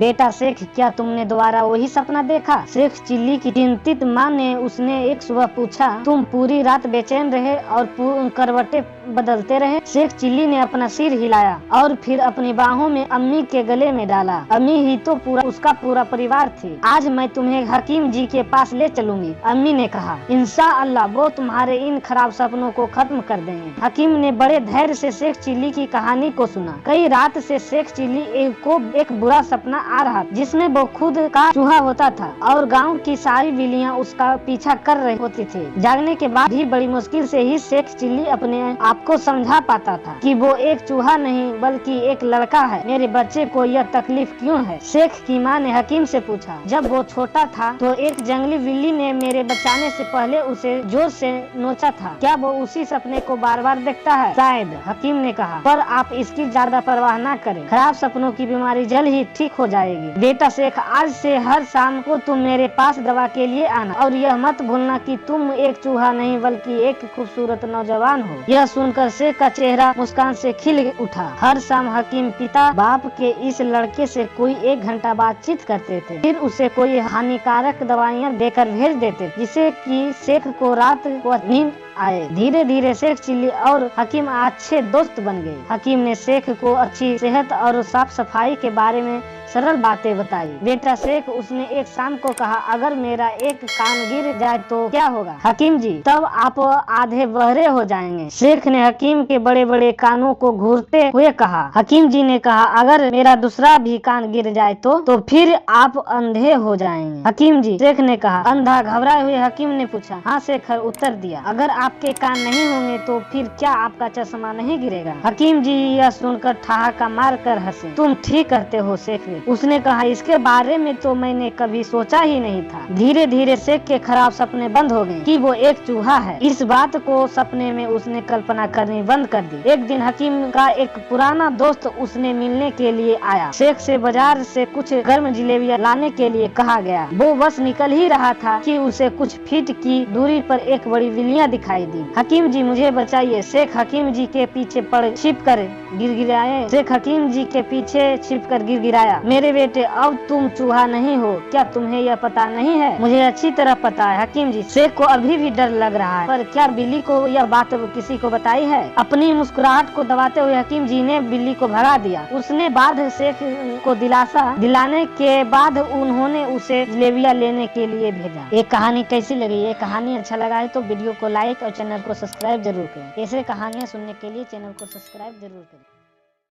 बेटा शेख, क्या तुमने दोबारा वही सपना देखा? शेख चिल्ली की चिंतित माँ ने उसने एक सुबह पूछा। तुम पूरी रात बेचैन रहे और करवटें बदलते रहे? शेख चिल्ली ने अपना सिर हिलाया और फिर अपनी बाहों में अम्मी के गले में डाला। अम्मी ही तो उसका पूरा परिवार थी। आज मैं तुम्हें हकीम जी के पास ले चलूंगी, अम्मी ने कहा। इंशाअल्लाह वो तुम्हारे इन खराब सपनों को खत्म कर देंगे। हकीम ने बड़े धैर्य से शेख चिल्ली की कहानी को सुना। कई रात से शेख चिल्ली को एक बुरा सपना आ रहा जिसमें वो खुद का चूहा होता था और गांव की सारी बिल्लियां उसका पीछा कर रही होती थी। जागने के बाद भी बड़ी मुश्किल से ही शेख चिल्ली अपने आप को समझा पाता था कि वो एक चूहा नहीं बल्कि एक लड़का है। मेरे बच्चे को यह तकलीफ क्यों है? शेख की माँ ने हकीम से पूछा। जब वो छोटा था तो एक जंगली बिल्ली ने मेरे बचाने से पहले उसे जोर से नोचा था। क्या वो उसी सपने को बार बार देखता है? शायद, हकीम ने कहा, पर आप इसकी ज्यादा परवाह न करें। खराब सपनों की बीमारी जल्द ही ठीक हो जाएगी। बेटा शेख, आज से हर शाम को तुम मेरे पास दवा के लिए आना और यह मत भूलना कि तुम एक चूहा नहीं बल्कि एक खूबसूरत नौजवान हो। यह सुनकर शेख का चेहरा मुस्कान से खिल उठा। हर शाम हकीम पिता बाप के इस लड़के से कोई 1 घंटा बातचीत करते थे, फिर उसे कोई हानिकारक दवाइयाँ देकर भेज देते जिससे कि शेख को रात को नींद आए। धीरे धीरे शेख चिल्ली और हकीम अच्छे दोस्त बन गए। हकीम ने शेख को अच्छी सेहत और साफ सफाई के बारे में सरल बातें बताई। बेटा शेख, उसने एक शाम को कहा, अगर मेरा एक कान गिर जाए तो क्या होगा? हकीम जी, तब आप आधे बहरे हो जाएंगे। शेख ने हकीम के बड़े बड़े कानों को घूरते हुए कहा। हकीम जी ने कहा, अगर मेरा दूसरा भी कान गिर जाए तो फिर आप अंधे हो जाएंगे। हकीम जी, शेख ने कहा। अंधा घबराए हुए हकीम ने पूछा। हाँ, शेख उत्तर दिया। अगर आपके कान नहीं होंगे तो फिर क्या आपका चश्मा नहीं गिरेगा? हकीम जी यह सुनकर ठहाका मार कर हंसे। तुम ठीक कहते हो शेख, उसने कहा। इसके बारे में तो मैंने कभी सोचा ही नहीं था। धीरे धीरे शेख के खराब सपने बंद हो गए कि वो एक चूहा है। इस बात को सपने में उसने कल्पना करनी बंद कर दी। एक दिन हकीम का एक पुराना दोस्त उसने मिलने के लिए आया। शेख से बाजार से कुछ गर्म जलेबियां लाने के लिए कहा गया। वो बस निकल ही रहा था कि उसे कुछ फीट की दूरी पर एक बड़ी बिल्लियां दिखाई दी। हकीम जी, मुझे बचाइए। शेख हकीम जी के पीछे पड़ छिप कर गिड़गिड़ाए। शेख हकीम जी के पीछे छिप कर गिड़गिड़ाया। मेरे बेटे, अब तुम चूहा नहीं हो। क्या तुम्हें यह पता नहीं है? मुझे अच्छी तरह पता है हकीम जी। शेख को अभी भी डर लग रहा है, पर क्या बिल्ली को यह बात किसी को बताई है? अपनी मुस्कुराहट को दबाते हुए हकीम जी ने बिल्ली को भगा दिया। उसने बाद शेख को दिलासा दिलाने के बाद उन्होंने उसे जलेबियां लेने के लिए भेजा। ये कहानी कैसी लगी? ये कहानी अच्छा लगा है तो वीडियो को लाइक और चैनल को सब्सक्राइब जरूर करें। ऐसे कहानियाँ सुनने के लिए चैनल को सब्सक्राइब जरूर करें।